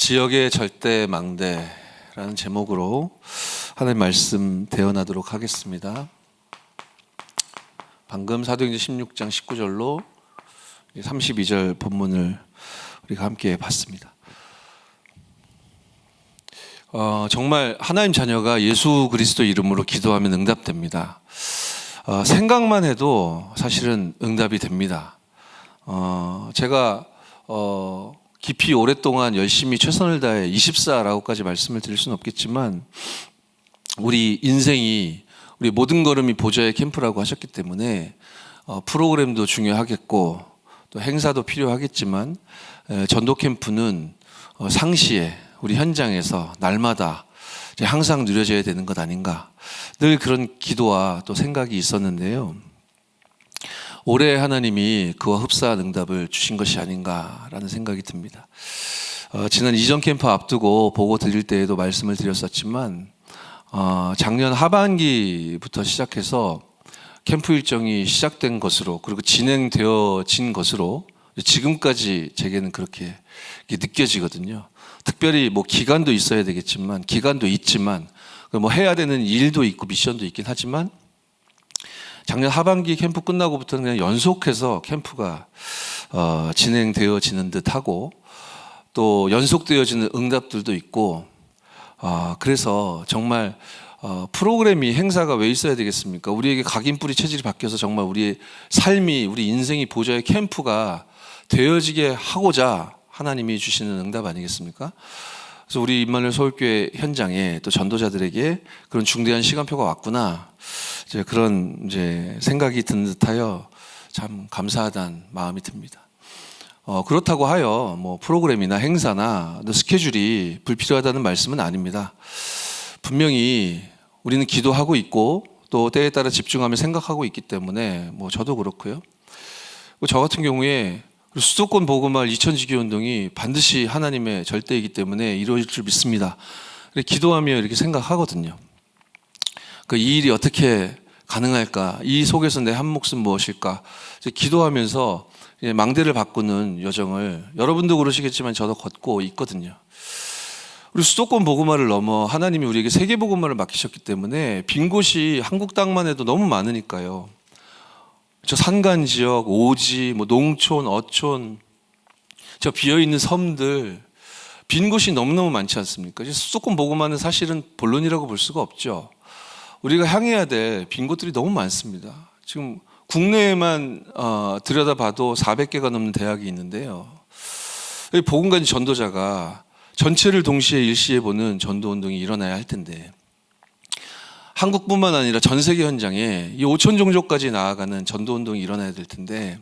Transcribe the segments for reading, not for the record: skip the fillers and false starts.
지역의 절대 망대라는 제목으로 하나님 말씀 대언하도록 하겠습니다. 방금 사도행전 16장 19절로 32절 본문을 우리가 함께 봤습니다. 정말 하나님 자녀가 예수 그리스도 이름으로 기도하면 응답됩니다. 생각만 해도 사실은 응답이 됩니다. 제가 깊이 오랫동안 열심히 최선을 다해 24라고까지 말씀을 드릴 수는 없겠지만 우리 인생이 우리 모든 걸음이 보좌의 캠프라고 하셨기 때문에 프로그램도 중요하겠고 또 행사도 필요하겠지만 전도 캠프는 상시에 우리 현장에서 날마다 항상 누려져야 되는 것 아닌가, 늘 그런 기도와 또 생각이 있었는데요. 올해 하나님이 그와 흡사한 응답을 주신 것이 아닌가라는 생각이 듭니다. 지난 이전 캠프 앞두고 보고 드릴 때에도 말씀을 드렸었지만 작년 하반기부터 시작해서 캠프 일정이 시작된 것으로 그리고 진행되어진 것으로 지금까지 제게는 그렇게 느껴지거든요. 특별히 기간도 있어야 되겠지만 기간도 있지만 해야 되는 일도 있고 미션도 있긴 하지만 작년 하반기 캠프 끝나고부터는 그냥 연속해서 캠프가 진행되어지는 듯하고 또 연속되어지는 응답들도 있고 그래서 정말 프로그램이 행사가 왜 있어야 되겠습니까? 우리에게 각인뿌리 체질이 바뀌어서 정말 우리의 삶이 우리 인생이 보좌의 캠프가 되어지게 하고자 하나님이 주시는 응답 아니겠습니까? 그래서 우리 임마누엘 서울교회 현장에 또 전도자들에게 그런 중대한 시간표가 왔구나, 그런 생각이 든 듯하여 참 감사하다는 마음이 듭니다. 그렇다고 하여 프로그램이나 행사나 스케줄이 불필요하다는 말씀은 아닙니다. 분명히 우리는 기도하고 있고 또 때에 따라 집중하며 생각하고 있기 때문에 저도 그렇고요. 저 같은 경우에 수도권 복음화를 2000지기 운동이 반드시 하나님의 절대이기 때문에 이루어질 줄 믿습니다. 기도하며 이렇게 생각하거든요. 이 일이 어떻게 가능할까? 이 속에서 내 한 몫은 무엇일까? 기도하면서 망대를 바꾸는 여정을 여러분도 그러시겠지만 저도 걷고 있거든요. 우리 수도권 복음화를 넘어 하나님이 우리에게 세계 복음화를 맡기셨기 때문에 빈 곳이 한국 땅만 해도 너무 많으니까요. 저 산간 지역, 오지, 농촌, 어촌, 저 비어있는 섬들, 빈 곳이 너무너무 많지 않습니까? 수도권 복음화는 사실은 본론이라고 볼 수가 없죠. 우리가 향해야 될 빈 곳들이 너무 많습니다. 지금 국내에만 들여다봐도 400개가 넘는 대학이 있는데요. 복음가진 전도자가 전체를 동시에 일시해 보는 전도운동이 일어나야 할 텐데 한국뿐만 아니라 전 세계 현장에 이 5천 종족까지 나아가는 전도운동이 일어나야 될 텐데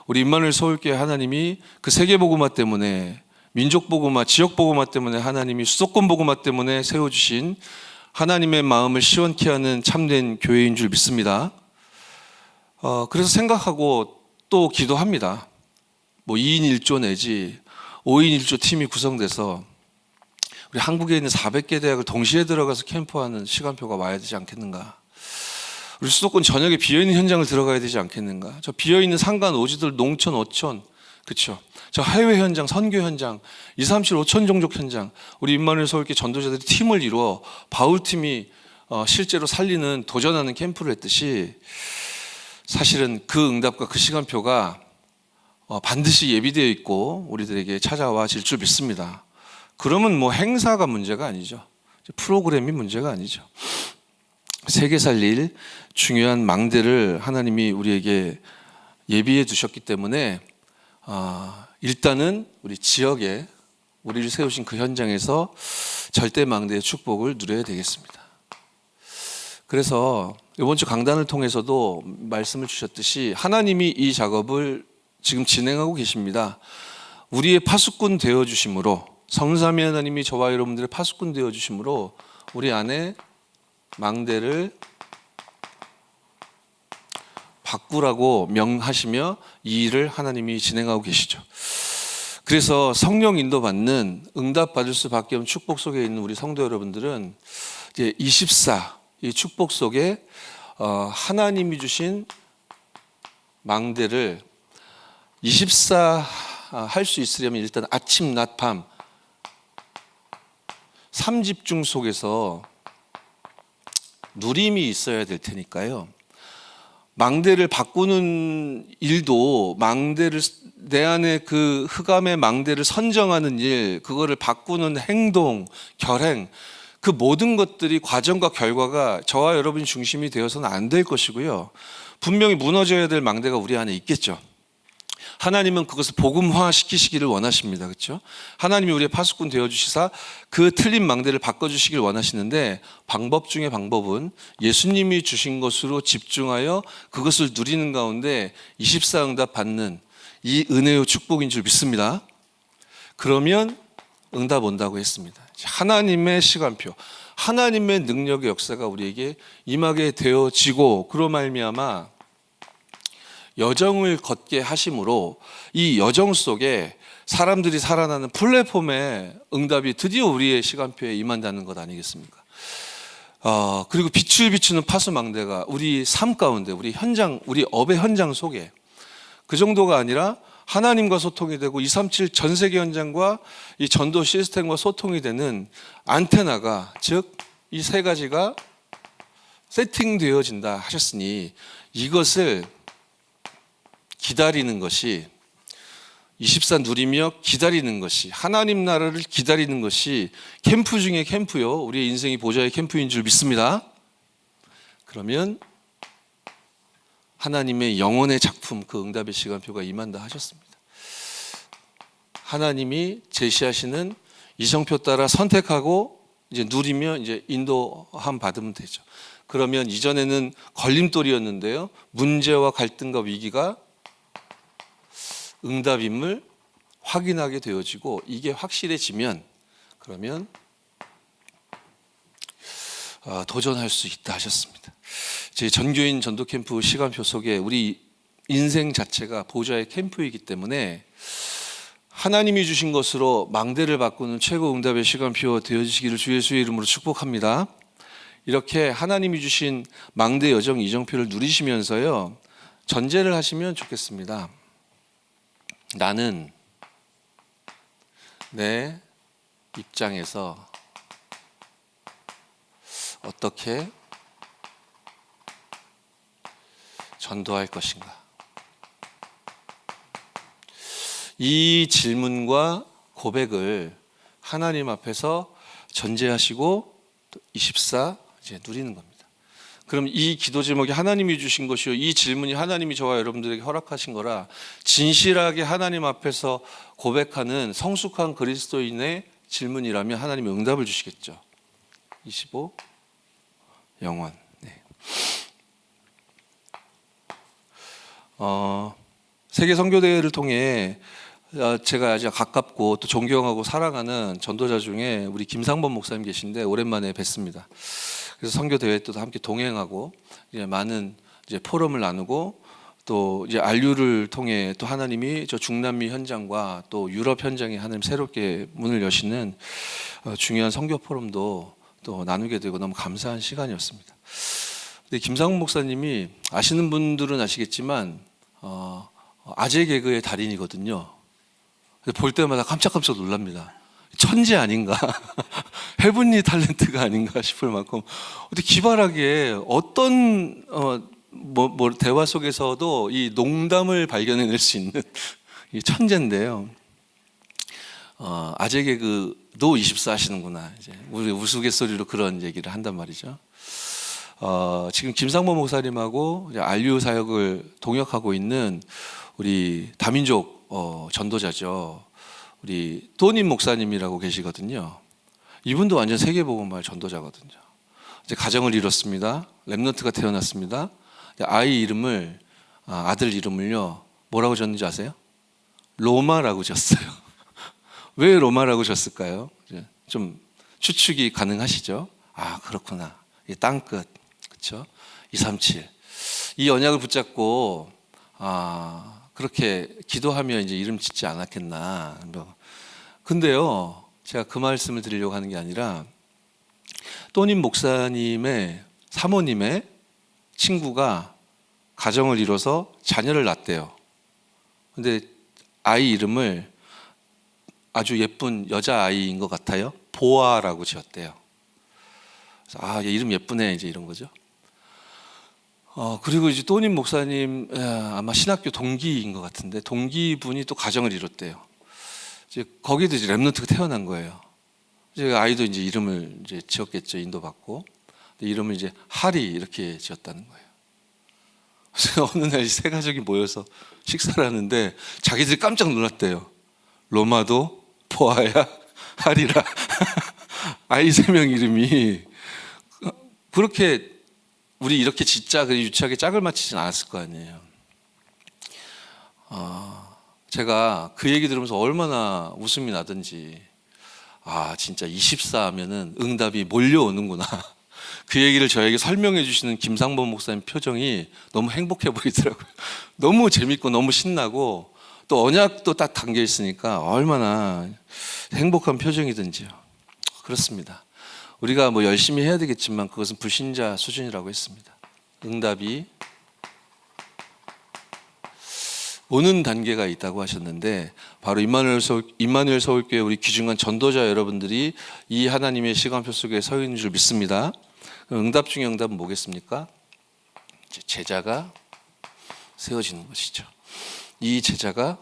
우리 임마누엘 서울교회 하나님이 그 세계복음화 때문에, 민족복음화, 지역복음화 때문에, 하나님이 수도권 복음화 때문에 세워주신 하나님의 마음을 시원케 하는 참된 교회인 줄 믿습니다. 그래서 생각하고 또 기도합니다. 2인 1조 내지 5인 1조 팀이 구성돼서 우리 한국에 있는 400개 대학을 동시에 들어가서 캠프하는 시간표가 와야 되지 않겠는가? 우리 수도권 전역에 비어있는 현장을 들어가야 되지 않겠는가? 저 비어있는 산간, 오지들, 농촌, 어촌, 그렇죠? 저 해외 현장, 선교 현장, 237, 5천 종족 현장, 우리 임마누엘 서울교회 전도자들이 팀을 이루어 바울팀이 실제로 살리는, 도전하는 캠프를 했듯이 사실은 그 응답과 그 시간표가 반드시 예비되어 있고 우리들에게 찾아와 질 줄 믿습니다. 그러면 행사가 문제가 아니죠. 프로그램이 문제가 아니죠. 세계 살릴 중요한 망대를 하나님이 우리에게 예비해 두셨기 때문에 일단은 우리 지역에 우리를 세우신 그 현장에서 절대 망대의 축복을 누려야 되겠습니다. 그래서 이번 주 강단을 통해서도 말씀을 주셨듯이 하나님이 이 작업을 지금 진행하고 계십니다. 우리의 파수꾼 되어주심으로, 성삼위 하나님이 저와 여러분들의 파수꾼 되어주심으로 우리 안에 망대를 바꾸라고 명하시며 이 일을 하나님이 진행하고 계시죠. 그래서 성령 인도받는, 응답받을 수밖에 없는 축복 속에 있는 우리 성도 여러분들은 이제 24, 이 축복 속에 하나님이 주신 망대를 24 할 수 있으려면 일단 아침, 낮, 밤 삼집중 속에서 누림이 있어야 될 테니까요. 망대를 바꾸는 일도 내 안에 그 흑암의 망대를 선정하는 일, 그거를 바꾸는 행동, 결행, 그 모든 것들이 과정과 결과가 저와 여러분이 중심이 되어서는 안 될 것이고요. 분명히 무너져야 될 망대가 우리 안에 있겠죠. 하나님은 그것을 복음화 시키시기를 원하십니다. 그렇죠? 하나님이 우리의 파수꾼 되어주시사 그 틀린 망대를 바꿔주시길 원하시는데, 방법 중에 방법은 예수님이 주신 것으로 집중하여 그것을 누리는 가운데 24응답 받는 이 은혜의 축복인 줄 믿습니다. 그러면 응답 온다고 했습니다. 하나님의 시간표, 하나님의 능력의 역사가 우리에게 임하게 되어지고, 그로 말미암아 여정을 걷게 하심으로 이 여정 속에 사람들이 살아나는 플랫폼의 응답이 드디어 우리의 시간표에 임한다는 것 아니겠습니까? 그리고 빛을 비추는 파수망대가 우리 삶 가운데, 우리 현장, 우리 업의 현장 속에, 그 정도가 아니라 하나님과 소통이 되고 237 전 세계 현장과 이 전도 시스템과 소통이 되는 안테나가, 즉 이 세 가지가 세팅되어진다 하셨으니, 이것을 기다리는 것이, 24 누리며 기다리는 것이, 하나님 나라를 기다리는 것이 캠프 중에 캠프요, 우리의 인생이 보좌의 캠프인 줄 믿습니다. 그러면 하나님의 영혼의 작품, 그 응답의 시간표가 임한다 하셨습니다. 하나님이 제시하시는 이정표 따라 선택하고 이제 누리며 이제 인도함 받으면 되죠. 그러면 이전에는 걸림돌이었는데요, 문제와 갈등과 위기가 응답임을 확인하게 되어지고, 이게 확실해지면 그러면 도전할 수 있다 하셨습니다. 제 전교인 전도 캠프 시간표 속에 우리 인생 자체가 보좌의 캠프이기 때문에 하나님이 주신 것으로 망대를 바꾸는 최고 응답의 시간표 되어지기를 주 예수의 이름으로 축복합니다. 이렇게 하나님이 주신 망대 여정 이정표를 누리시면서요, 전제를 하시면 좋겠습니다. 나는 내 입장에서 어떻게 전도할 것인가? 이 질문과 고백을 하나님 앞에서 전제하시고 24 이제 누리는 겁니다. 그럼 이 기도 제목이 하나님이 주신 것이요, 이 질문이 하나님이 저와 여러분들에게 허락하신 거라 진실하게 하나님 앞에서 고백하는 성숙한 그리스도인의 질문이라면 하나님이 응답을 주시겠죠. 25 영원. 네. 세계 선교대회를 통해 제가 아주 가깝고 또 존경하고 사랑하는 전도자 중에 우리 김상범 목사님 계신데 오랜만에 뵀습니다. 그래서 선교대회 또 함께 동행하고 이제 많은 이제 포럼을 나누고, 또 이제 RU를 통해 또 하나님이 저 중남미 현장과 또 유럽 현장에 하나님 새롭게 문을 여시는 중요한 선교 포럼도 또 나누게 되고 너무 감사한 시간이었습니다. 근데 김상훈 목사님이 아시는 분들은 아시겠지만 아재 개그의 달인이거든요. 볼 때마다 깜짝깜짝 놀랍니다. 천재 아닌가, 헤븐리 탤런트가 아닌가 싶을 만큼 어떻게 기발하게 어떤 대화 속에서도 이 농담을 발견해낼 수 있는 이 천재인데요. 아재 개그도 24 하시는구나. 이제 우리 우스갯소리로 그런 얘기를 한단 말이죠. 지금 김상범 목사님하고 RU 사역을 동역하고 있는 우리 다민족 전도자죠. 우리 또님 목사님이라고 계시거든요. 이분도 완전 세계복음화 전도자거든요. 이제 가정을 이뤘습니다. 렘넌트가 태어났습니다. 아들 이름을요, 뭐라고 졌는지 아세요? 로마라고 졌어요. 왜 로마라고 졌을까요? 좀 추측이 가능하시죠? 그렇구나. 이 땅끝, 그렇죠? 237. 이 언약을 붙잡고 그렇게 기도하며 이제 이름 짓지 않았겠나. 근데요, 제가 그 말씀을 드리려고 하는 게 아니라, 또님 목사님의 사모님의 친구가 가정을 이뤄서 자녀를 낳았대요. 근데 아이 이름을 아주 예쁜 여자아이인 것 같아요. 보아라고 지었대요. 그래서 아, 얘 이름 예쁘네 이제 이런 거죠. 그리고 이제 또님 목사님 아마 신학교 동기인 것 같은데 동기분이 또 가정을 이뤘대요. 이제 거기도 이제 렘넌트가 태어난 거예요. 이제 아이도 이제 이름을 이제 지었겠죠, 인도받고. 이름을 이제 하리 이렇게 지었다는 거예요. 그래서 어느 날 세 가족이 모여서 식사를 하는데 자기들이 깜짝 놀랐대요. 로마도 보아야 하리라. 아이 3명 이름이 그렇게 우리 이렇게 진짜 유치하게 짝을 맞추진 않았을 거 아니에요. 제가 그 얘기 들으면서 얼마나 웃음이 나든지 진짜 24 하면은 응답이 몰려오는구나. 그 얘기를 저에게 설명해 주시는 김상범 목사님 표정이 너무 행복해 보이더라고요. 너무 재밌고 너무 신나고 또 언약도 딱 담겨 있으니까 얼마나 행복한 표정이든지요. 그렇습니다. 우리가 뭐 열심히 해야 되겠지만 그것은 불신자 수준이라고 했습니다. 응답이 오는 단계가 있다고 하셨는데 바로 임마누엘 서울교회 우리 귀중한 전도자 여러분들이 이 하나님의 시간표 속에 서 있는 줄 믿습니다. 응답 중에 응답은 뭐겠습니까? 제자가 세워지는 것이죠. 이 제자가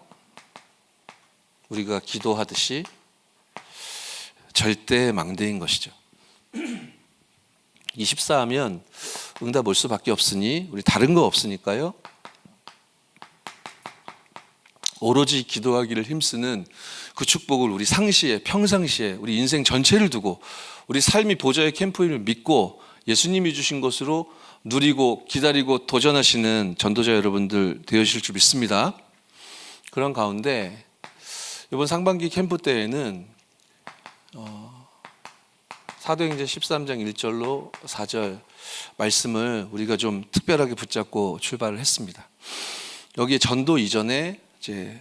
우리가 기도하듯이 절대 망대인 것이죠. 24 하면 응답 올 수밖에 없으니 우리 다른 거 없으니까요. 오로지 기도하기를 힘쓰는 그 축복을 우리 상시에 평상시에 우리 인생 전체를 두고 우리 삶이 보좌의 캠프임을 믿고 예수님이 주신 것으로 누리고 기다리고 도전하시는 전도자 여러분들 되으실 줄 믿습니다. 그런 가운데 이번 상반기 캠프 때에는 사도행전 13장 1절로 4절 말씀을 우리가 좀 특별하게 붙잡고 출발을 했습니다. 여기에 전도 이전에 이제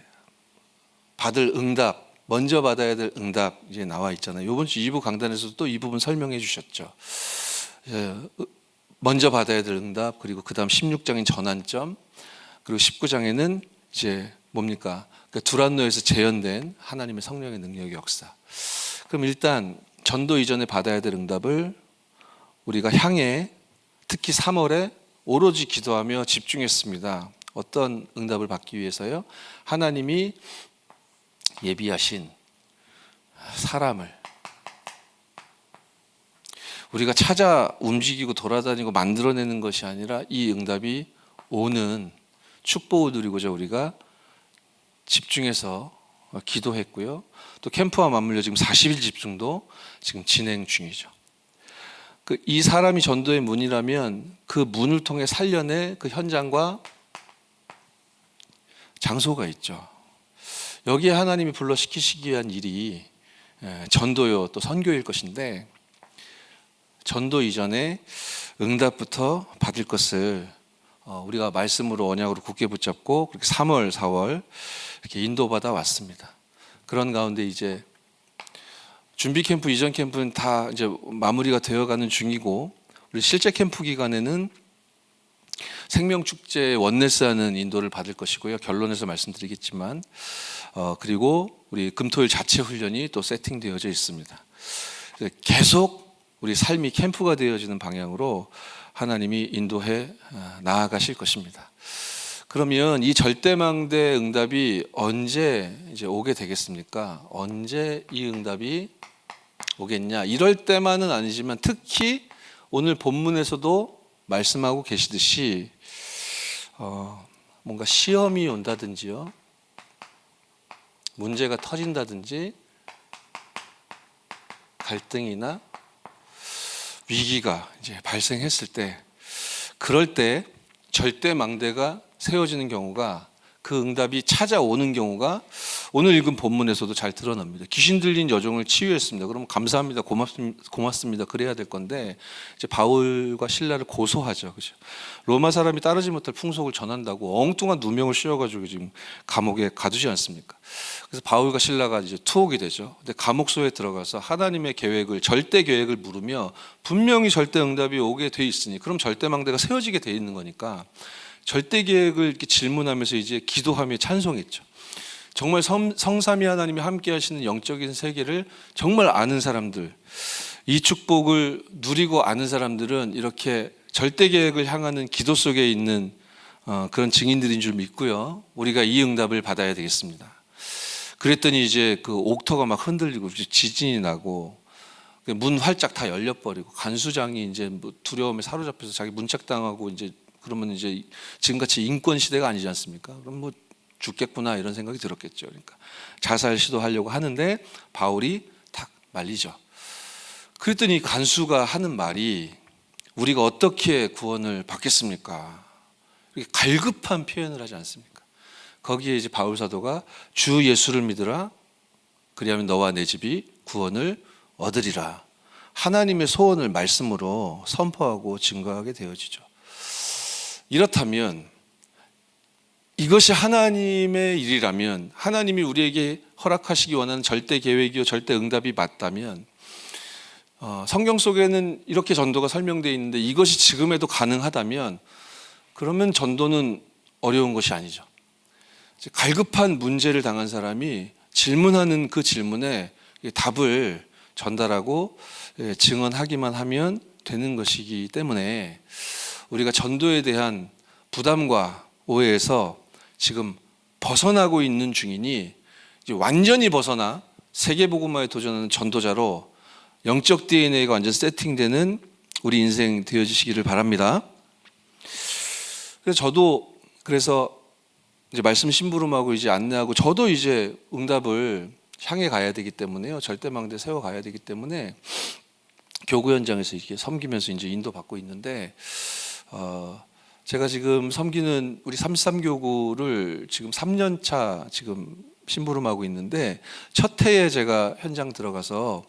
받을 응답, 먼저 받아야 될 응답 이제 나와 있잖아요. 이번 주 2부 강단에서도 또 이 부분 설명해 주셨죠. 먼저 받아야 될 응답, 그리고 그 다음 16장인 전환점, 그리고 19장에는 이제 뭡니까? 그러니까 두란노에서 재현된 하나님의 성령의 능력의 역사. 그럼 일단 전도 이전에 받아야 될 응답을 우리가 향해 특히 3월에 오로지 기도하며 집중했습니다. 어떤 응답을 받기 위해서요? 하나님이 예비하신 사람을 우리가 찾아 움직이고 돌아다니고 만들어내는 것이 아니라 이 응답이 오는 축복을 누리고자 우리가 집중해서 기도했고요. 또 캠프와 맞물려 지금 40일 집중도 지금 진행 중이죠. 이 사람이 전도의 문이라면 그 문을 통해 살려낼 그 현장과 장소가 있죠. 여기에 하나님이 불러 시키시기 위한 일이 전도요 또 선교일 것인데 전도 이전에 응답부터 받을 것을 우리가 말씀으로 언약으로 굳게 붙잡고 그렇게 3월, 4월 이렇게 인도받아 왔습니다. 그런 가운데 이제 준비 캠프, 이전 캠프는 다 이제 마무리가 되어가는 중이고 우리 실제 캠프 기간에는 생명축제 원네스하는 인도를 받을 것이고요. 결론에서 말씀드리겠지만 그리고 우리 금토일 자체 훈련이 또 세팅되어져 있습니다. 계속 우리 삶이 캠프가 되어지는 방향으로 하나님이 인도해 나아가실 것입니다. 그러면 이 절대망대 응답이 언제 이제 오게 되겠습니까? 언제 이 응답이 오겠냐? 이럴 때만은 아니지만 특히 오늘 본문에서도 말씀하고 계시듯이 뭔가 시험이 온다든지요, 문제가 터진다든지, 갈등이나 위기가 이제 발생했을 때, 그럴 때 절대망대가 세워지는 경우가, 그 응답이 찾아오는 경우가 오늘 읽은 본문에서도 잘 드러납니다. 귀신 들린 여종을 치유했습니다. 그러면 감사합니다, 고맙습니다 그래야 될 건데 이제 바울과 실라를 고소하죠. 그죠? 로마 사람이 따르지 못할 풍속을 전한다고 엉뚱한 누명을 씌워가지고 지금 감옥에 가두지 않습니까? 그래서 바울과 실라가 이제 투옥이 되죠. 근데 감옥소에 들어가서 하나님의 계획을, 절대 계획을 물으며 분명히 절대 응답이 오게 돼 있으니 그럼 절대망대가 세워지게 돼 있는 거니까 절대 계획을 이렇게 질문하면서 이제 기도하며 찬송했죠. 정말 성삼위 하나님이 함께 하시는 영적인 세계를 정말 아는 사람들, 이 축복을 누리고 아는 사람들은 이렇게 절대 계획을 향하는 기도 속에 있는 그런 증인들인 줄 믿고요. 우리가 이 응답을 받아야 되겠습니다. 그랬더니 이제 그 옥터가 막 흔들리고 지진이 나고 문 활짝 다 열려버리고 간수장이 이제 뭐 두려움에 사로잡혀서 자기 문책당하고 이제 그러면 이제 지금같이 인권 시대가 아니지 않습니까? 그럼 뭐 죽겠구나 이런 생각이 들었겠죠. 그러니까 자살 시도하려고 하는데 바울이 탁 말리죠. 그랬더니 간수가 하는 말이 우리가 어떻게 구원을 받겠습니까? 이렇게 갈급한 표현을 하지 않습니까? 거기에 이제 바울 사도가 주 예수를 믿으라 그리하면 너와 내 집이 구원을 얻으리라. 하나님의 소원을 말씀으로 선포하고 증거하게 되어지죠. 이렇다면 이것이 하나님의 일이라면, 하나님이 우리에게 허락하시기 원하는 절대 계획이요 절대 응답이 맞다면, 성경 속에는 이렇게 전도가 설명되어 있는데 이것이 지금에도 가능하다면 그러면 전도는 어려운 것이 아니죠. 갈급한 문제를 당한 사람이 질문하는 그 질문에 답을 전달하고 증언하기만 하면 되는 것이기 때문에 우리가 전도에 대한 부담과 오해에서 지금 벗어나고 있는 중이니 이제 완전히 벗어나 세계복음화에 도전하는 전도자로 영적 DNA가 완전 세팅되는 우리 인생 되어지시기를 바랍니다. 그래서 저도 이제 말씀 심부름하고 이제 안내하고 저도 이제 응답을 향해 가야 되기 때문에요. 절대망대 세워 가야 되기 때문에 교구 현장에서 이렇게 섬기면서 이제 인도받고 있는데 제가 지금 섬기는 우리 33교구를 지금 3년 차 지금 심부름하고 있는데 첫 해에 제가 현장 들어가서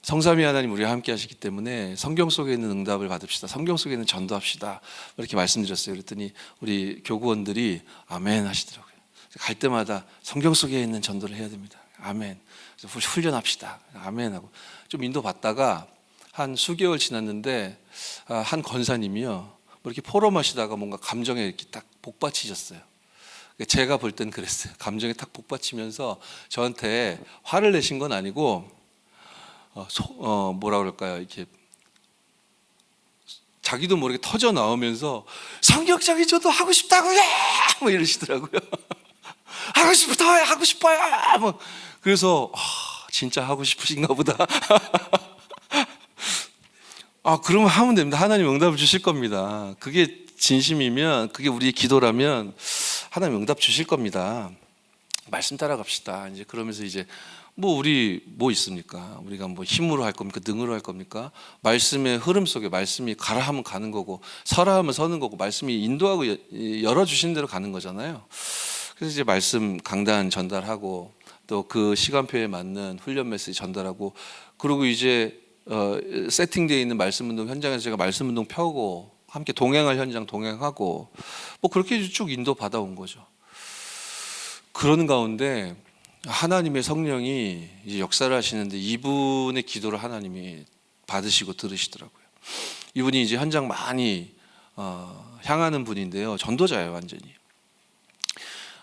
성삼위 하나님 우리와 함께 하시기 때문에 성경 속에 있는 응답을 받읍시다. 성경 속에 있는 전도합시다. 이렇게 말씀드렸어요. 그랬더니 우리 교구원들이 아멘 하시더라고요. 갈 때마다 성경 속에 있는 전도를 해야 됩니다. 아멘. 그래서 훈련합시다. 아멘 하고 좀 인도받다가 한 수개월 지났는데 한 권사님이요. 뭐 이렇게 포럼하시다가 뭔가 감정에 이렇게 딱 복받치셨어요. 제가 볼 땐 그랬어요. 감정에 딱 복받치면서 저한테 화를 내신 건 아니고 뭐라 그럴까요? 이렇게 자기도 모르게 터져 나오면서 성경적인 저도 하고 싶다고요. 뭐 이러시더라고요. 하고 싶어요. 뭐 그래서 진짜 하고 싶으신가 보다. 그러면 하면 됩니다. 하나님 응답을 주실 겁니다. 그게 진심이면, 그게 우리의 기도라면 하나님 응답 주실 겁니다. 말씀 따라갑시다. 이제 그러면서 이제 우리 뭐 있습니까? 우리가 뭐 힘으로 할 겁니까? 능으로 할 겁니까? 말씀의 흐름 속에 말씀이 가라 하면 가는 거고 서라 하면 서는 거고 말씀이 인도하고 열어주신 대로 가는 거잖아요. 그래서 이제 말씀 강단 전달하고 또 그 시간표에 맞는 훈련 메시지 전달하고 그리고 이제 세팅되어 있는 말씀운동 현장에서 제가 말씀운동 펴고 함께 동행할 현장 동행하고 그렇게 쭉 인도 받아온 거죠. 그러는 가운데 하나님의 성령이 이제 역사를 하시는데 이분의 기도를 하나님이 받으시고 들으시더라고요. 이분이 이제 현장 많이 향하는 분인데요. 전도자예요, 완전히.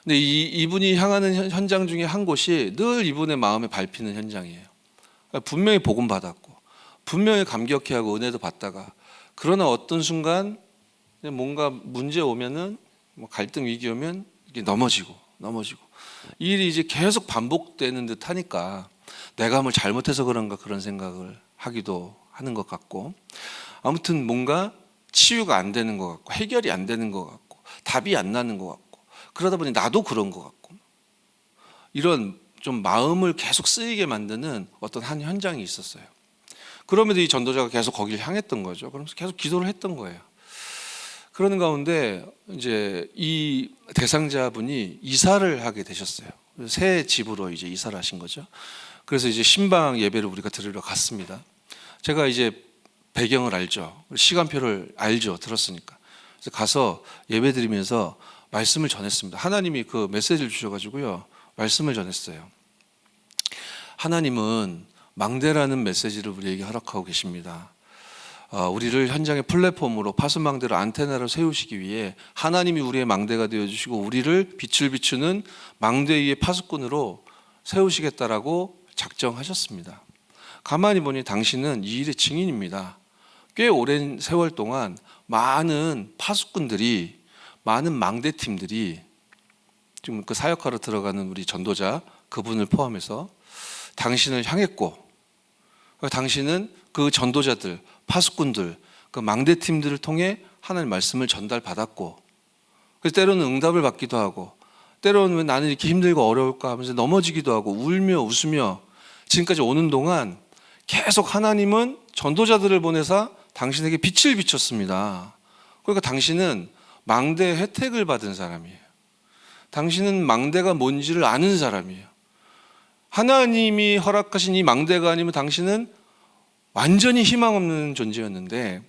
근데 이분이 향하는 현장 중에 한 곳이 늘 이분의 마음에 밟히는 현장이에요. 분명히 복음 받았고 분명히 감격해하고 은혜도 받다가 그러나 어떤 순간 뭔가 문제 오면은 갈등 위기 오면 이게 넘어지고 이 일이 이제 계속 반복되는 듯 하니까 내가 뭘 잘못해서 그런가 그런 생각을 하기도 하는 것 같고 아무튼 뭔가 치유가 안 되는 것 같고 해결이 안 되는 것 같고 답이 안 나는 것 같고 그러다 보니 나도 그런 것 같고 이런 좀 마음을 계속 쓰이게 만드는 어떤 한 현장이 있었어요. 그럼에도 이 전도자가 계속 거기를 향했던 거죠. 그러면서 계속 기도를 했던 거예요. 그러는 가운데 이제 이 대상자분이 이사를 하게 되셨어요. 새 집으로 이제 이사를 하신 거죠. 그래서 이제 신방 예배를 우리가 들으러 갔습니다. 제가 이제 배경을 알죠. 시간표를 알죠. 들었으니까. 그래서 가서 예배 드리면서 말씀을 전했습니다. 하나님이 그 메시지를 주셔가지고요. 말씀을 전했어요. 하나님은 망대라는 메시지를 우리에게 허락하고 계십니다. 우리를 현장의 플랫폼으로 파수망대로 안테나로 세우시기 위해 하나님이 우리의 망대가 되어주시고 우리를 빛을 비추는 망대 위의 파수꾼으로 세우시겠다라고 작정하셨습니다. 가만히 보니 당신은 이 일의 증인입니다. 꽤 오랜 세월 동안 많은 파수꾼들이, 많은 망대팀들이 지금 그 사역하러 들어가는 우리 전도자 그분을 포함해서 당신을 향했고, 당신은 그 전도자들, 파수꾼들, 그 망대팀들을 통해 하나님의 말씀을 전달받았고, 그래서 때로는 응답을 받기도 하고, 때로는 왜 나는 이렇게 힘들고 어려울까 하면서 넘어지기도 하고 울며 웃으며 지금까지 오는 동안 계속 하나님은 전도자들을 보내서 당신에게 빛을 비췄습니다. 그러니까 당신은 망대의 혜택을 받은 사람이에요. 당신은 망대가 뭔지를 아는 사람이에요. 하나님이 허락하신 이 망대가 아니면 당신은 완전히 희망 없는 존재였는데,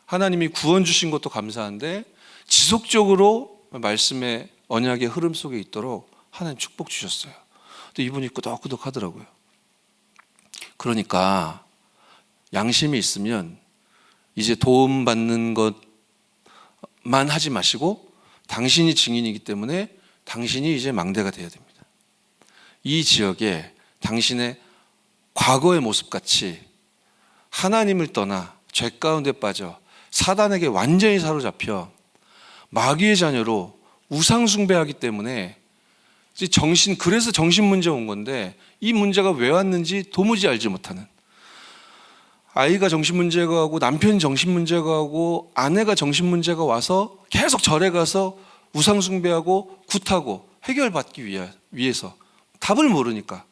하나님이 구원 주신 것도 감사한데 지속적으로 말씀의 언약의 흐름 속에 있도록 하나님 축복 주셨어요. 근데 이분이 끄덕끄덕 하더라고요. 그러니까 양심이 있으면 이제 도움받는 것만 하지 마시고 당신이 증인이기 때문에 당신이 이제 망대가 되어야 됩니다. 이 지역에 당신의 과거의 모습같이 하나님을 떠나 죄 가운데 빠져 사단에게 완전히 사로잡혀 마귀의 자녀로 우상 숭배하기 때문에 그래서 정신 문제가 온 건데, 이 문제가 왜 왔는지 도무지 알지 못하는, 아이가 정신 문제가 오고 남편이 정신 문제가 오고 아내가 정신 문제가 와서 계속 절에 가서 우상 숭배하고 굿하고 해결받기 위해서 답을 모르니까,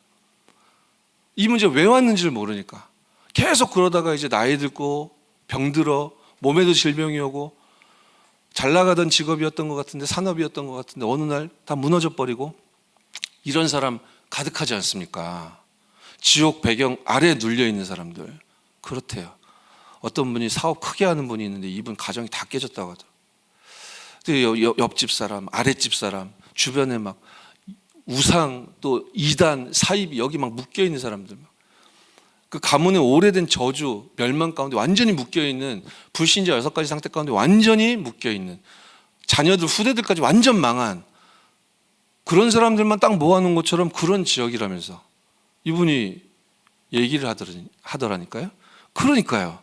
이 문제가 왜 왔는지를 모르니까 계속 그러다가 이제 나이 들고 병들어 몸에도 질병이 오고 잘 나가던 직업이었던 것 같은데, 산업이었던 것 같은데 어느 날 다 무너져 버리고, 이런 사람 가득하지 않습니까? 지옥 배경 아래에 눌려 있는 사람들. 그렇대요. 어떤 분이 사업 크게 하는 분이 있는데 이분 가정이 다 깨졌다고 하더라고요. 옆집 사람, 아랫집 사람, 주변에 막 우상, 또 이단, 사입이 여기 막 묶여 있는 사람들, 그 가문의 오래된 저주, 멸망 가운데 완전히 묶여 있는 불신자 6가지 상태 가운데 완전히 묶여 있는, 자녀들, 후대들까지 완전 망한 그런 사람들만 딱 모아놓은 것처럼 그런 지역이라면서 이분이 얘기를 하더라니까요. 그러니까요.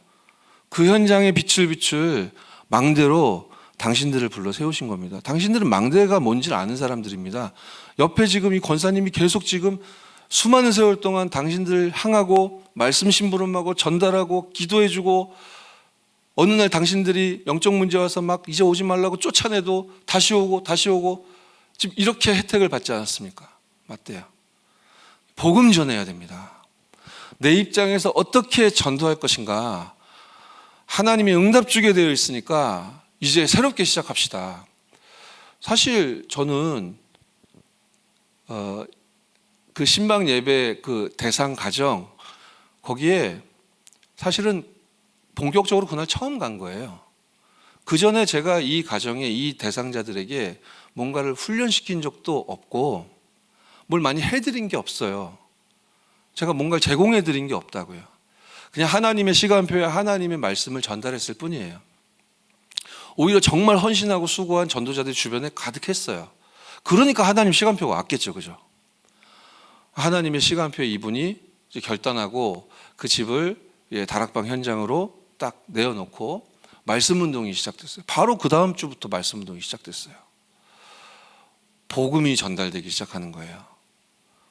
그 현장에 빛을 비출 망대로 당신들을 불러 세우신 겁니다. 당신들은 망대가 뭔지를 아는 사람들입니다. 옆에 지금 이 권사님이 계속 지금 수많은 세월 동안 당신들을 향하고 말씀 심부름하고 전달하고 기도해주고, 어느 날 당신들이 영적 문제 와서 막 이제 오지 말라고 쫓아내도 다시 오고 지금 이렇게 혜택을 받지 않았습니까? 맞대요. 복음 전해야 됩니다. 내 입장에서 어떻게 전도할 것인가, 하나님이 응답 주게 되어 있으니까 이제 새롭게 시작합시다. 사실 저는 그 신방 예배 그 대상 가정, 거기에 사실은 본격적으로 그날 처음 간 거예요. 그 전에 제가 이 가정에 이 대상자들에게 뭔가를 훈련시킨 적도 없고 뭘 많이 해드린 게 없어요. 제가 뭔가를 제공해드린 게 없다고요. 그냥 하나님의 시간표에 하나님의 말씀을 전달했을 뿐이에요. 오히려 정말 헌신하고 수고한 전도자들 주변에 가득했어요. 그러니까 하나님 시간표가 왔겠죠, 그죠? 하나님의 시간표에 이분이 이제 결단하고 그 집을 다락방 현장으로 딱 내어놓고 말씀 운동이 시작됐어요. 바로 그 다음 주부터 말씀 운동이 시작됐어요. 복음이 전달되기 시작하는 거예요.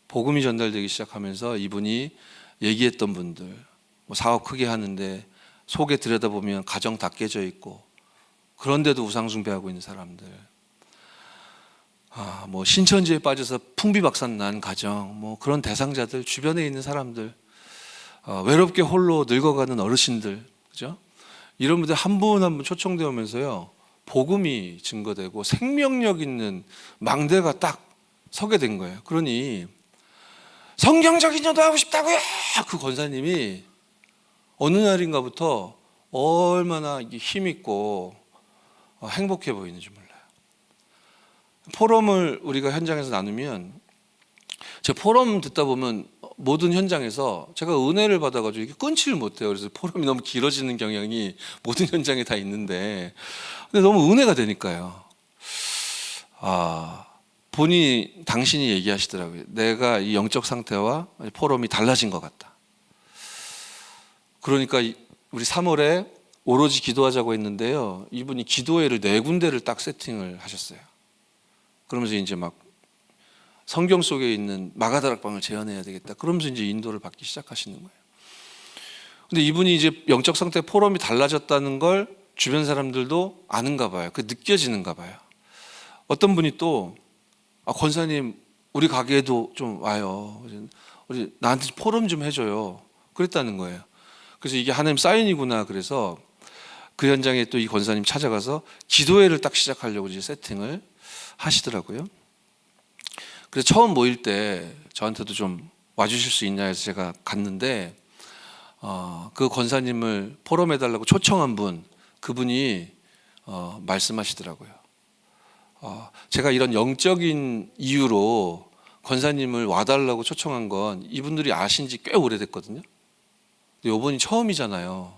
복음이 전달되기 시작하면서 이분이 얘기했던 분들, 뭐 사업 크게 하는데 속에 들여다보면 가정 다 깨져 있고, 그런데도 우상숭배하고 있는 사람들, 뭐 신천지에 빠져서 풍비박산 난 가정, 뭐 그런 대상자들, 주변에 있는 사람들, 외롭게 홀로 늙어가는 어르신들, 그죠? 이런 분들 한 분 한 분 초청되어 오면서요, 복음이 증거되고 생명력 있는 망대가 딱 서게 된 거예요. 그러니 성경적인 전도하고 싶다고요. 그 권사님이 어느 날인가부터 얼마나 힘 있고 행복해 보이는지 몰라요. 포럼을 우리가 현장에서 나누면 제 포럼 듣다 보면 모든 현장에서 제가 은혜를 받아가지고 이게 끊지를 못해요. 그래서 포럼이 너무 길어지는 경향이 모든 현장에 다 있는데, 근데 너무 은혜가 되니까요. 당신이 얘기하시더라고요. 내가 이 영적 상태와 포럼이 달라진 것 같다. 그러니까 우리 3월에 오로지 기도하자고 했는데요. 이분이 기도회를 4군데를 딱 세팅을 하셨어요. 그러면서 이제 막 성경 속에 있는 마가다락방을 재현해야 되겠다. 그러면서 이제 인도를 받기 시작하시는 거예요. 근데 이분이 이제 영적 상태 포럼이 달라졌다는 걸 주변 사람들도 아는가 봐요. 그 느껴지는가 봐요. 어떤 분이 또 권사님 우리 가게에도 좀 와요. 우리 나한테 포럼 좀 해줘요. 그랬다는 거예요. 그래서 이게 하나님 사인이구나. 그래서 그 현장에 또 이 권사님 찾아가서 기도회를 딱 시작하려고 이제 세팅을 하시더라고요. 그래서 처음 모일 때 저한테도 좀 와주실 수 있냐 해서 제가 갔는데 그 권사님을 포럼해달라고 초청한 그분이 말씀하시더라고요. 제가 이런 영적인 이유로 권사님을 와달라고 초청한 건 이분들이 아신 지 꽤 오래됐거든요. 근데 이번이 처음이잖아요.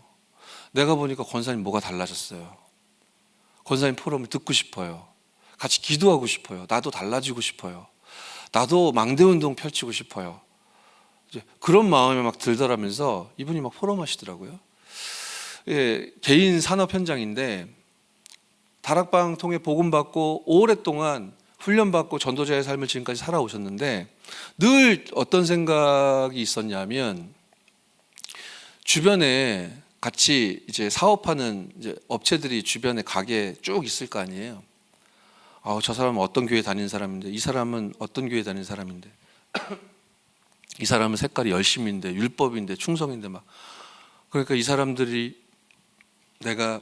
내가 보니까 권사님 뭐가 달라졌어요. 권사님 포럼을 듣고 싶어요. 같이 기도하고 싶어요. 나도 달라지고 싶어요. 나도 망대운동 펼치고 싶어요. 이제 그런 마음이 막 들더라면서 이분이 막 포럼 하시더라고요. 예, 개인 산업 현장인데 다락방 통해 복음받고 오랫동안 훈련받고 전도자의 삶을 지금까지 살아오셨는데 늘 어떤 생각이 있었냐면 주변에 같이 이제 사업하는 이제 업체들이 주변에 가게에 쭉 있을 거 아니에요. 저 사람은 어떤 교회 다니는 사람인데, 이 사람은 어떤 교회 다니는 사람인데, 이 사람은 색깔이 열심인데, 율법인데, 충성인데 막. 그러니까 이 사람들이 내가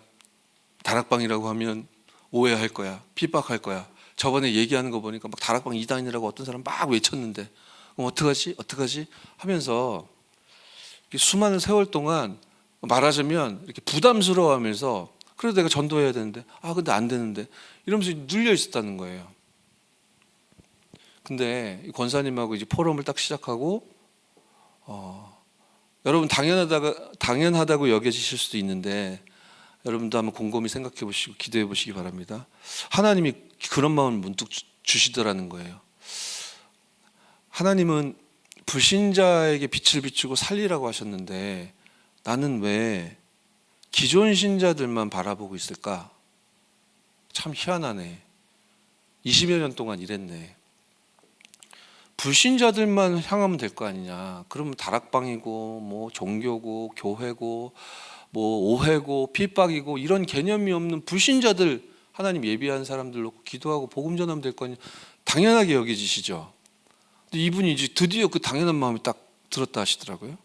다락방이라고 하면 오해할 거야, 핍박할 거야. 저번에 얘기하는 거 보니까 막 다락방 이단이라고 어떤 사람 막 외쳤는데, 그럼 어떡하지 하면서 수많은 세월 동안 말하자면 이렇게 부담스러워하면서 그래도 내가 전도해야 되는데 근데 안 되는데 이러면서 눌려 있었다는 거예요. 근데 권사님하고 이제 포럼을 딱 시작하고 여러분 당연하다고 여겨지실 수도 있는데 여러분도 한번 곰곰이 생각해 보시고 기도해 보시기 바랍니다. 하나님이 그런 마음을 문득 주시더라는 거예요. 하나님은 불신자에게 빛을 비추고 살리라고 하셨는데 나는 왜 기존 신자들만 바라보고 있을까? 참 희한하네. 20여 년 동안 일했네. 불신자들만 향하면 될 거 아니냐. 그러면 다락방이고 뭐 종교고 교회고 뭐 오해고 핍박이고 이런 개념이 없는 불신자들 하나님 예비한 사람들 놓고 기도하고 복음 전하면 될 거 아니냐. 당연하게 여겨지시죠. 근데 이분이 이제 드디어 그 당연한 마음이 딱 들었다 하시더라고요.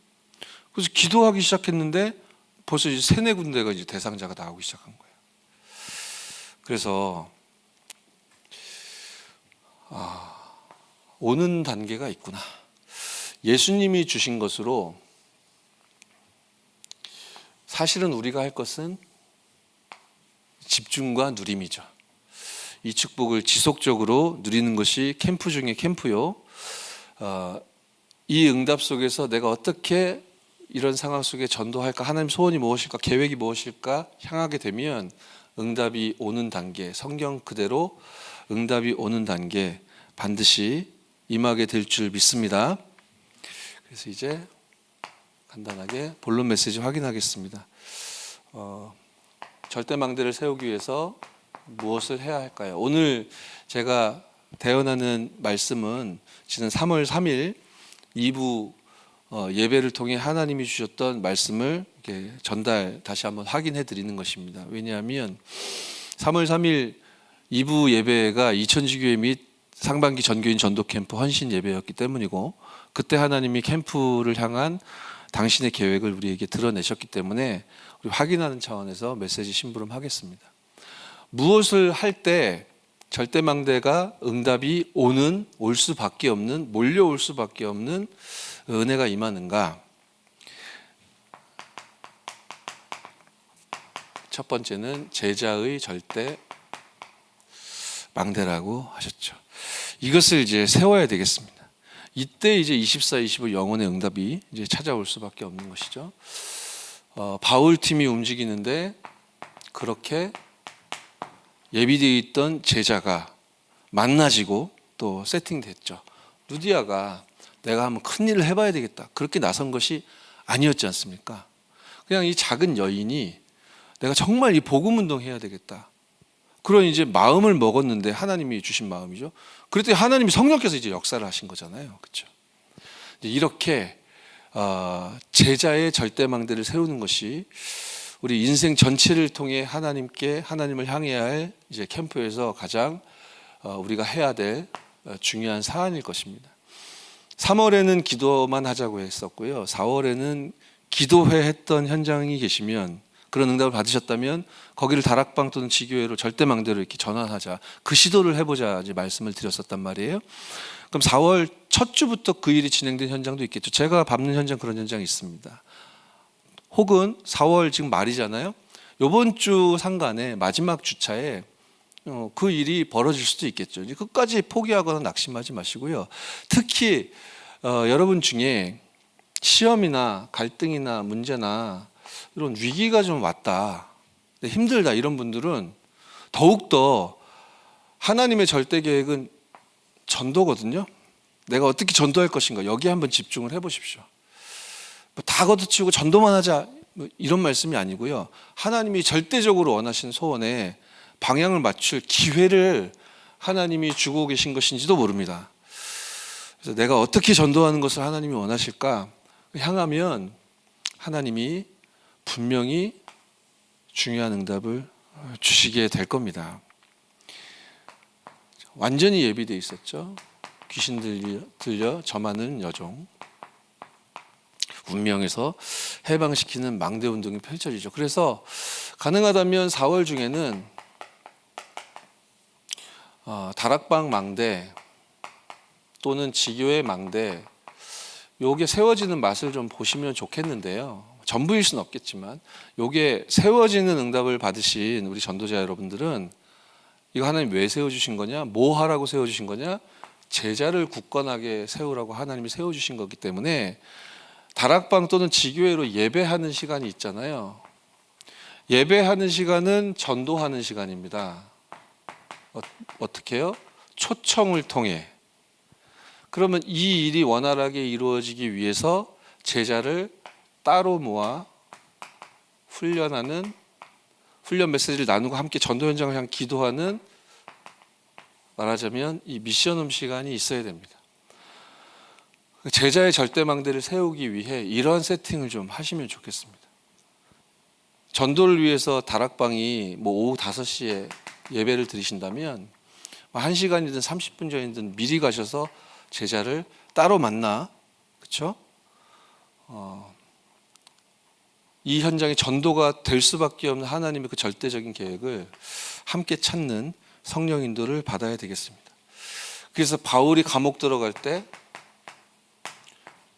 그래서 기도하기 시작했는데 벌써 이제 3-4군데가 이제 대상자가 나오기 시작한 거예요. 그래서 오는 단계가 있구나. 예수님이 주신 것으로 사실은 우리가 할 것은 집중과 누림이죠. 이 축복을 지속적으로 누리는 것이 캠프 중에 캠프요. 이 응답 속에서 내가 어떻게 이런 상황 속에 전도할까, 하나님 소원이 무엇일까, 계획이 무엇일까 향하게 되면 응답이 오는 단계, 성경 그대로 응답이 오는 단계 반드시 임하게 될 줄 믿습니다. 그래서 이제 간단하게 본론 메시지 확인하겠습니다. 절대망대를 세우기 위해서 무엇을 해야 할까요? 오늘 제가 대언하는 말씀은 지난 3월 3일 2부 예배를 통해 하나님이 주셨던 말씀을 이렇게 다시 한번 확인해 드리는 것입니다. 왜냐하면 3월 3일 2부 예배가 이천지교회 및 상반기 전교인 전도 캠프 헌신 예배였기 때문이고 그때 하나님이 캠프를 향한 당신의 계획을 우리에게 드러내셨기 때문에 우리 확인하는 차원에서 메시지 심부름하겠습니다. 무엇을 할 때 절대망대가 응답이 올 수밖에 없는, 몰려올 수밖에 없는 은혜가 임하는가? 첫 번째는 제자의 절대 망대라고 하셨죠. 이것을 이제 세워야 되겠습니다. 이때 이제 24, 25 영혼의 응답이 이제 찾아올 수밖에 없는 것이죠. 바울 팀이 움직이는데 그렇게 예비되어 있던 제자가 만나지고 또 세팅됐죠. 루디아가 내가 한번 큰 일을 해봐야 되겠다 그렇게 나선 것이 아니었지 않습니까? 그냥 이 작은 여인이 내가 정말 이 복음 운동해야 되겠다 그런 이제 마음을 먹었는데, 하나님이 주신 마음이죠. 그랬더니 하나님이 성령께서 이제 역사를 하신 거잖아요, 그렇죠? 이렇게 제자의 절대망대를 세우는 것이 우리 인생 전체를 통해 하나님을 향해야 할 이제 캠프에서 가장 우리가 해야 될 중요한 사안일 것입니다. 3월에는 기도만 하자고 했었고요. 4월에는 기도회 했던 현장이 계시면, 그런 응답을 받으셨다면 거기를 다락방 또는 지교회로 절대망대로 이렇게 전환하자, 그 시도를 해보자 이제 말씀을 드렸었단 말이에요. 그럼 4월 첫 주부터 그 일이 진행된 현장도 있겠죠. 제가 밟는 현장, 그런 현장이 있습니다. 혹은 4월 지금 말이잖아요. 이번 주 상간에 마지막 주차에 그 일이 벌어질 수도 있겠죠. 끝까지 포기하거나 낙심하지 마시고요. 특히 여러분 중에 시험이나 갈등이나 문제나 이런 위기가 좀 왔다, 힘들다, 이런 분들은 더욱더 하나님의 절대 계획은 전도거든요. 내가 어떻게 전도할 것인가, 여기에 한번 집중을 해보십시오. 다 걷어치우고 전도만 하자 이런 말씀이 아니고요. 하나님이 절대적으로 원하시는 소원에 방향을 맞출 기회를 하나님이 주고 계신 것인지도 모릅니다. 그래서 내가 어떻게 전도하는 것을 하나님이 원하실까 향하면 하나님이 분명히 중요한 응답을 주시게 될 겁니다. 완전히 예비되어 있었죠. 귀신 들려 점하는 여종, 운명에서 해방시키는 망대 운동이 펼쳐지죠. 그래서 가능하다면 4월 중에는 다락방 망대 또는 지교회 망대, 요게 세워지는 맛을 좀 보시면 좋겠는데요. 전부일 수는 없겠지만 요게 세워지는 응답을 받으신 우리 전도자 여러분들은 이거 하나님 왜 세워주신 거냐, 뭐 하라고 세워주신 거냐, 제자를 굳건하게 세우라고 하나님이 세워주신 거기 때문에 다락방 또는 지교회로 예배하는 시간이 있잖아요. 예배하는 시간은 전도하는 시간입니다. 어떻게 해요? 초청을 통해. 그러면 이 일이 원활하게 이루어지기 위해서 제자를 따로 모아 훈련 메시지를 나누고 함께 전도 현장을 향해 기도하는, 말하자면 이 미션홈 시간이 있어야 됩니다. 제자의 절대망대를 세우기 위해 이런 세팅을 좀 하시면 좋겠습니다. 전도를 위해서 다락방이 오후 5시에 예배를 드리신다면 1시간이든 30분 전이든 미리 가셔서 제자를 따로 만나, 그렇죠? 이 현장에 전도가 될 수밖에 없는 하나님의 그 절대적인 계획을 함께 찾는 성령 인도를 받아야 되겠습니다. 그래서 바울이 감옥 들어갈 때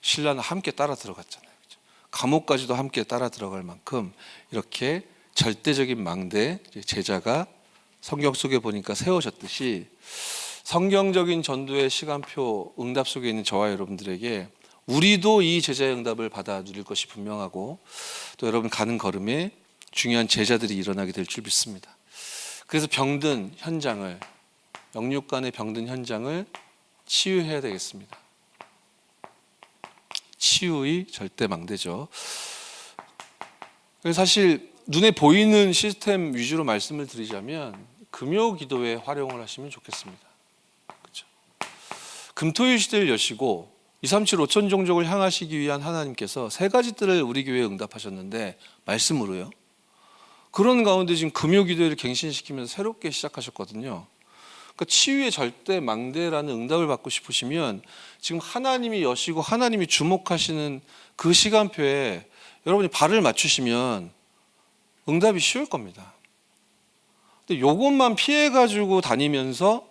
신라는 함께 따라 들어갔잖아요. 그렇죠? 감옥까지도 함께 따라 들어갈 만큼 이렇게 절대적인 망대, 제자가 성경 속에 보니까 세워졌듯이 성경적인 전도의 시간표 응답 속에 있는 저와 여러분들에게 우리도 이 제자의 응답을 받아 누릴 것이 분명하고, 또 여러분 가는 걸음에 중요한 제자들이 일어나게 될 줄 믿습니다. 그래서 병든 현장을, 영육 간의 병든 현장을 치유해야 되겠습니다. 치유의 절대망대죠. 사실 눈에 보이는 시스템 위주로 말씀을 드리자면 금요 기도에 활용을 하시면 좋겠습니다. 그렇죠? 금토일 시대를 여시고 237 5천 종족을 향하시기 위한 하나님께서 세 가지 뜰을 우리 교회에 응답하셨는데, 말씀으로요. 그런 가운데 지금 금요 기도회를 갱신시키면서 새롭게 시작하셨거든요. 그러니까 치유의 절대망대라는 응답을 받고 싶으시면 지금 하나님이 여시고 하나님이 주목하시는 그 시간표에 여러분이 발을 맞추시면 응답이 쉬울 겁니다. 근데 요것만 피해가지고 다니면서,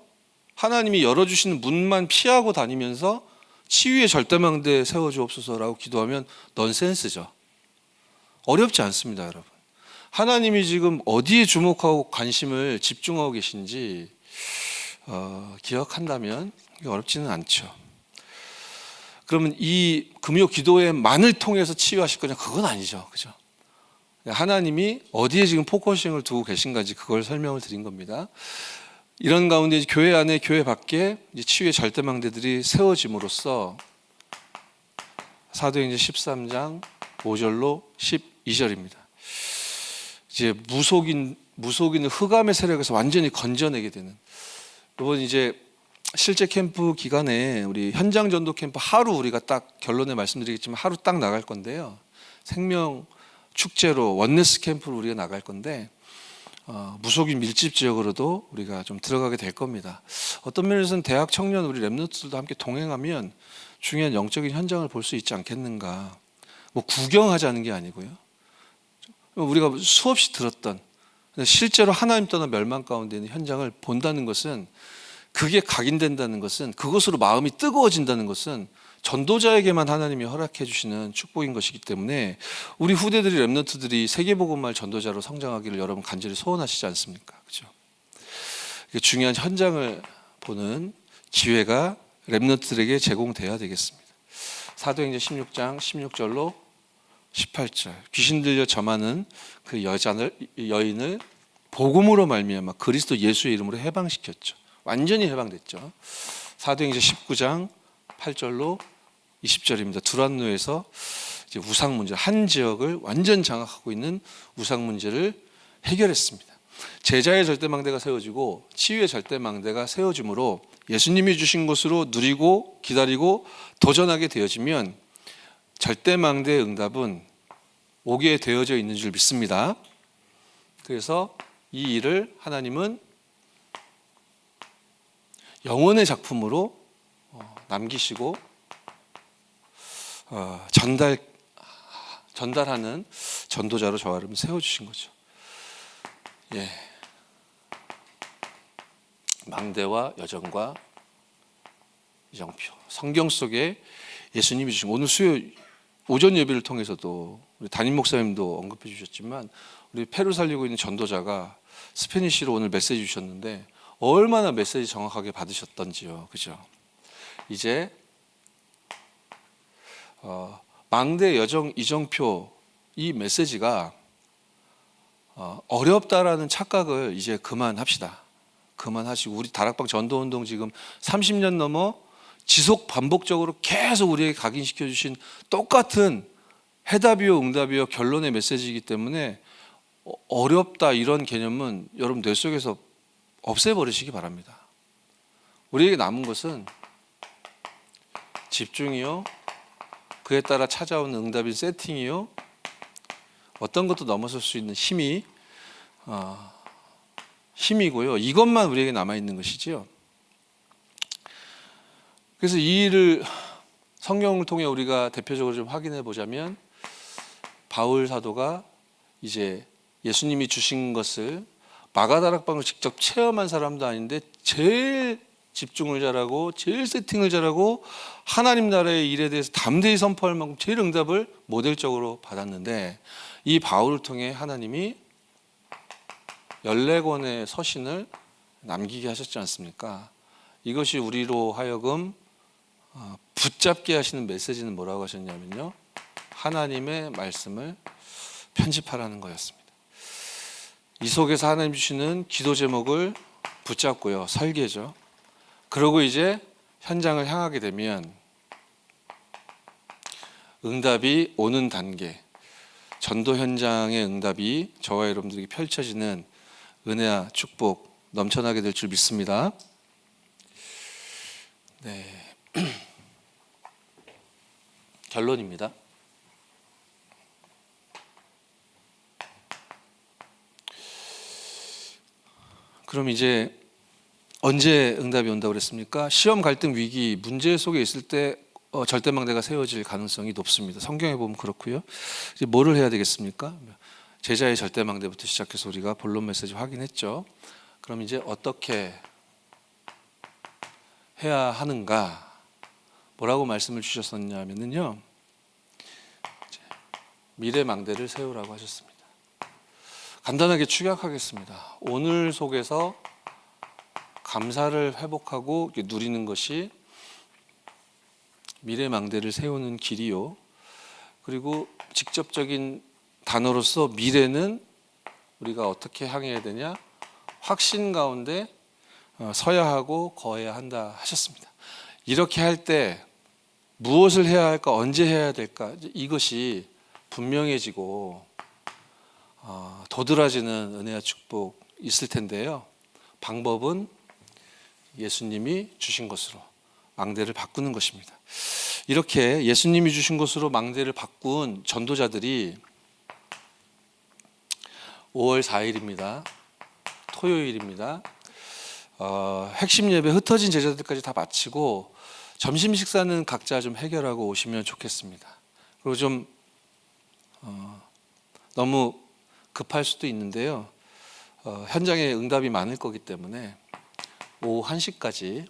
하나님이 열어주시는 문만 피하고 다니면서 치유의 절대망대 세워주옵소서라고 기도하면 넌센스죠. 어렵지 않습니다, 여러분. 하나님이 지금 어디에 주목하고 관심을 집중하고 계신지 기억한다면 어렵지는 않죠. 그러면 이 금요 기도회만을 통해서 치유하실 거냐? 그건 아니죠. 그죠? 하나님이 어디에 지금 포커싱을 두고 계신가지 그걸 설명을 드린 겁니다. 이런 가운데 이제 교회 안에 교회 밖에 이제 치유의 절대망대들이 세워짐으로써 사도행전 13장 5절로 12절입니다. 이제 무속인을 흑암의 세력에서 완전히 건져내게 되는. 이번 이제 실제 캠프 기간에 우리 현장 전도 캠프 하루 우리가 딱 결론에 말씀드리겠지만 하루 딱 나갈 건데요. 생명 축제로 원네스 캠프로 우리가 나갈 건데 무속인 밀집 지역으로도 우리가 좀 들어가게 될 겁니다. 어떤 면에서는 대학 청년 우리 랩런트들도 함께 동행하면 중요한 영적인 현장을 볼 수 있지 않겠는가. 뭐 구경하자는 게 아니고요. 우리가 수없이 들었던 실제로 하나님 떠나 멸망 가운데 있는 현장을 본다는 것은, 그게 각인된다는 것은, 그것으로 마음이 뜨거워진다는 것은 전도자에게만 하나님이 허락해 주시는 축복인 것이기 때문에 우리 후대들이 랩런트들이 세계복음화의 전도자로 성장하기를 여러분 간절히 소원하시지 않습니까? 그렇죠? 중요한 현장을 보는 기회가 랩런트들에게 제공돼야 되겠습니다. 사도행전 16장 16절로 18절, 귀신 들려 점하는 그 여인을 복음으로 말미암아 그리스도 예수의 이름으로 해방시켰죠. 완전히 해방됐죠. 사도행전 19장 8절로 20절입니다. 두란노에서 이제 우상 문제, 한 지역을 완전 장악하고 있는 우상 문제를 해결했습니다. 제자의 절대망대가 세워지고 치유의 절대망대가 세워짐으로 예수님이 주신 것으로 누리고 기다리고 도전하게 되어지면 절대망대의 응답은 오게 되어져 있는 줄 믿습니다. 그래서 이 일을 하나님은 영원의 작품으로 남기시고 전달하는 전도자로 저와 여러분 세워주신 거죠. 예. 망대와 여정과 이정표, 성경 속에 예수님이 주신, 오늘 수요 오전 예배를 통해서도 우리 담임 목사님도 언급해 주셨지만 우리 페루 살리고 있는 전도자가 스페니쉬로 오늘 메시지 주셨는데 얼마나 메시지 정확하게 받으셨던지요. 그죠? 이제 망대 여정 이정표 이 메시지가 어렵다라는 착각을 이제 그만합시다. 그만하시고, 우리 다락방 전도운동 지금 30년 넘어 지속 반복적으로 계속 우리에게 각인시켜 주신 똑같은 해답이요 응답이요 결론의 메시지이기 때문에 어렵다 이런 개념은 여러분 뇌 속에서 없애버리시기 바랍니다. 우리에게 남은 것은 집중이요, 그에 따라 찾아오는 응답인 세팅이요, 어떤 것도 넘어설 수 있는 힘이고요. 이것만 우리에게 남아있는 것이지요. 그래서 이 일을 성경을 통해 우리가 대표적으로 좀 확인해 보자면, 바울 사도가 이제 예수님이 주신 것을 마가다락방을 직접 체험한 사람도 아닌데 제일 집중을 잘하고 제일 세팅을 잘하고 하나님 나라의 일에 대해서 담대히 선포할 만큼 제일 응답을 모델적으로 받았는데, 이 바울을 통해 하나님이 14권의 서신을 남기게 하셨지 않습니까? 이것이 우리로 하여금 붙잡게 하시는 메시지는 뭐라고 하셨냐면요, 하나님의 말씀을 편집하라는 거였습니다. 이 속에서 하나님 주시는 기도 제목을 붙잡고요, 설계죠. 그러고 이제 현장을 향하게 되면 응답이 오는 단계, 전도 현장의 응답이 저와 여러분들에게 펼쳐지는 은혜와 축복 넘쳐나게 될 줄 믿습니다. 네. 결론입니다. 그럼 이제 언제 응답이 온다고 그랬습니까? 시험, 갈등, 위기, 문제 속에 있을 때 절대망대가 세워질 가능성이 높습니다. 성경에 보면 그렇고요. 이제 뭐를 해야 되겠습니까? 제자의 절대망대부터 시작해서 우리가 본론 메시지 확인했죠. 그럼 이제 어떻게 해야 하는가? 뭐라고 말씀을 주셨었냐면요, 미래 망대를 세우라고 하셨습니다. 간단하게 축약하겠습니다. 오늘 속에서 감사를 회복하고 누리는 것이 미래 망대를 세우는 길이요. 그리고 직접적인 단어로서 미래는 우리가 어떻게 향해야 되냐? 확신 가운데 서야 하고 거해야 한다 하셨습니다. 이렇게 할 때 무엇을 해야 할까, 언제 해야 될까, 이것이 분명해지고 도드라지는 은혜와 축복 있을 텐데요. 방법은 예수님이 주신 것으로 망대를 바꾸는 것입니다. 이렇게 예수님이 주신 것으로 망대를 바꾼 전도자들이 5월 4일입니다. 토요일입니다. 핵심 예배 흩어진 제자들까지 다 마치고 점심 식사는 각자 좀 해결하고 오시면 좋겠습니다. 그리고 좀 너무 급할 수도 있는데요. 현장에 응답이 많을 거기 때문에 오후 1시까지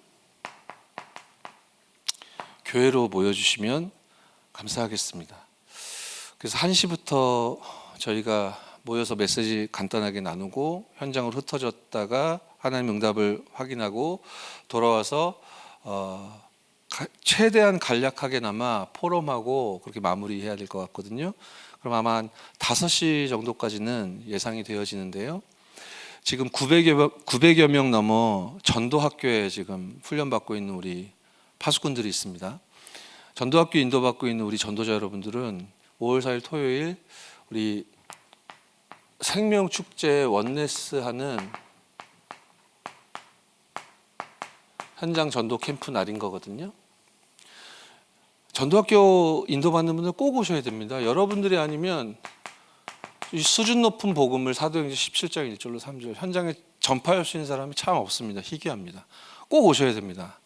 교회로 모여주시면 감사하겠습니다. 그래서 1시부터 저희가 모여서 메시지 간단하게 나누고 현장으로 흩어졌다가 하나님 응답을 확인하고 돌아와서 최대한 간략하게나마 포럼하고 그렇게 마무리해야 될 것 같거든요. 그럼 아마 한 5시 정도까지는 예상이 되어지는데요. 지금 900여 명 넘어 전도학교에 지금 훈련받고 있는 우리 파수꾼들이 있습니다. 전도학교 인도받고 있는 우리 전도자 여러분들은 5월 4일 토요일 우리 생명축제 원네스 하는 현장 전도 캠프 날인 거거든요. 전도학교 인도받는 분들 꼭 오셔야 됩니다. 여러분들이 아니면 이 수준 높은 복음을 사도행전 17장 1절로 3절 현장에 전파할 수 있는 사람이 참 없습니다. 희귀합니다. 꼭 오셔야 됩니다.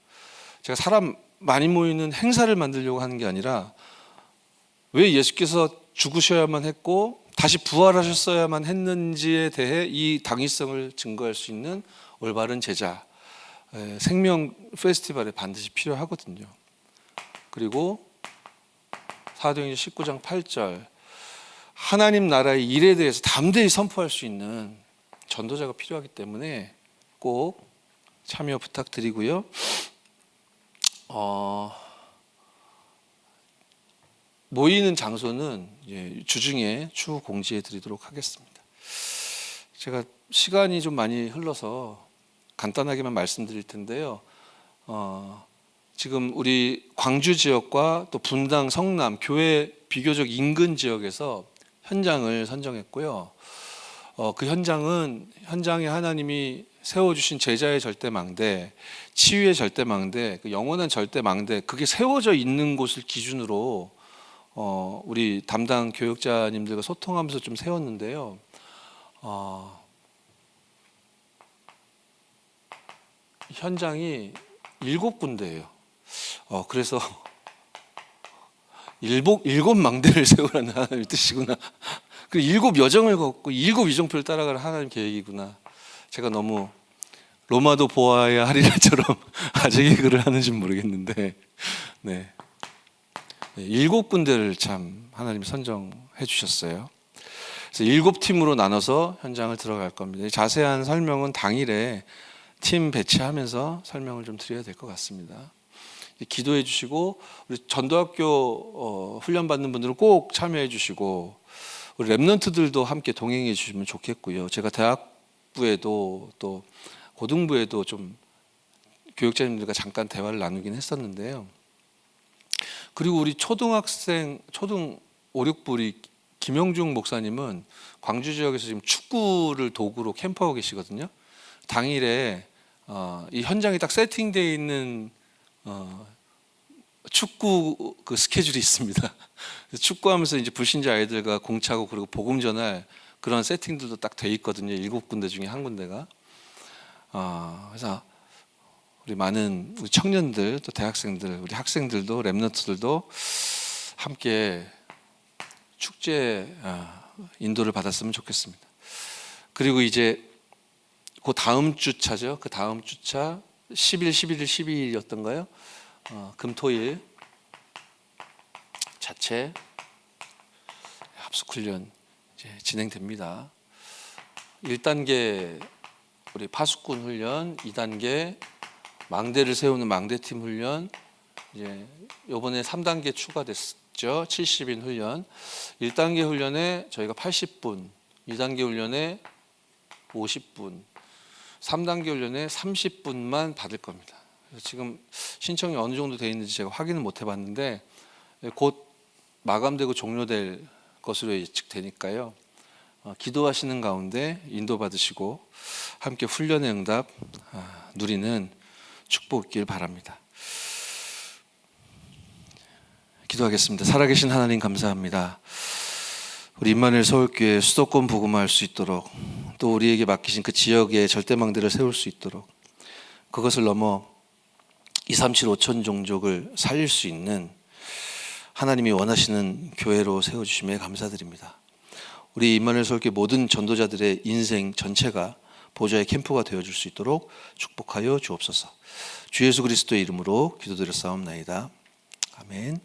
제가 사람 많이 모이는 행사를 만들려고 하는 게 아니라 왜 예수께서 죽으셔야만 했고 다시 부활하셨어야만 했는지에 대해 이 당위성을 증거할 수 있는 올바른 제자 생명 페스티벌에 반드시 필요하거든요. 그리고 사도행전 19장 8절 하나님 나라의 일에 대해서 담대히 선포할 수 있는 전도자가 필요하기 때문에 꼭 참여 부탁드리고요. 모이는 장소는 주중에 추후 공지해 드리도록 하겠습니다. 제가 시간이 좀 많이 흘러서 간단하게만 말씀드릴 텐데요. 지금 우리 광주 지역과 또 분당, 성남, 교회 비교적 인근 지역에서 현장을 선정했고요. 그 현장에 하나님이 세워주신 제자의 절대망대, 치유의 절대망대, 그 영원한 절대망대, 그게 세워져 있는 곳을 기준으로 우리 담당 교육자님들과 소통하면서 좀 세웠는데요. 현장이 7군데예요. 그래서 일곱 망대를 세우라는 하나님의 뜻이구나. 그 7 여정을 걷고 7 이정표를 따라가는 하나님 계획이구나. 제가 너무 로마도 보아야 하리라처럼 아재 개그를 하는지 모르겠는데, 네, 7군데를 참 하나님이 선정해 주셨어요. 그래서 7팀으로 나눠서 현장을 들어갈 겁니다. 자세한 설명은 당일에 팀 배치하면서 설명을 좀 드려야 될 것 같습니다. 기도해 주시고 우리 전도학교 훈련 받는 분들은 꼭 참여해 주시고 우리 랩런트들도 함께 동행해 주시면 좋겠고요. 제가 대학부에도 또 고등부에도 좀 교육자님들과 잠깐 대화를 나누긴 했었는데요. 그리고 우리 초등 5, 6부 우리 김영중 목사님은 광주 지역에서 지금 축구를 도구로 캠프하고 계시거든요. 당일에 이 현장에 딱 세팅되어 있는 축구 그 스케줄이 있습니다. 축구하면서 이제 불신자 아이들과 공차고 그리고 복음 전할 그런 세팅들도 딱 돼 있거든요. 7군데 중에 한 군데가. 그래서 우리 많은 우리 청년들 또 대학생들, 우리 학생들도 랩런트들도 함께 축제 인도를 받았으면 좋겠습니다. 그리고 이제 그 다음 주차죠. 그 다음 주차 10일, 11일, 12일이었던가요? 금토일 자체 합숙훈련 이제 진행됩니다. 1단계 우리 파수꾼 훈련, 2단계 망대를 세우는 망대팀 훈련, 이제 요번에 3단계 추가됐죠. 70인 훈련. 1단계 훈련에 저희가 80분, 2단계 훈련에 50분, 3단계 훈련에 30분만 받을 겁니다. 지금 신청이 어느 정도 돼 있는지 제가 확인을 못 해봤는데 곧 마감되고 종료될 것으로 예측되니까요. 기도하시는 가운데 인도받으시고 함께 훈련의 응답 누리는 축복 있길 바랍니다. 기도하겠습니다. 살아계신 하나님 감사합니다. 우리 임마누엘 서울교회 수도권 복음화할 수 있도록, 또 우리에게 맡기신 그 지역의 절대망대를 세울 수 있도록, 그것을 넘어 237 5천 종족을 살릴 수 있는 하나님이 원하시는 교회로 세워주심에 감사드립니다. 우리 임마누엘 서울교회 모든 전도자들의 인생 전체가 보좌의 캠프가 되어줄 수 있도록 축복하여 주옵소서. 주 예수 그리스도의 이름으로 기도드렸사옵나이다. 아멘.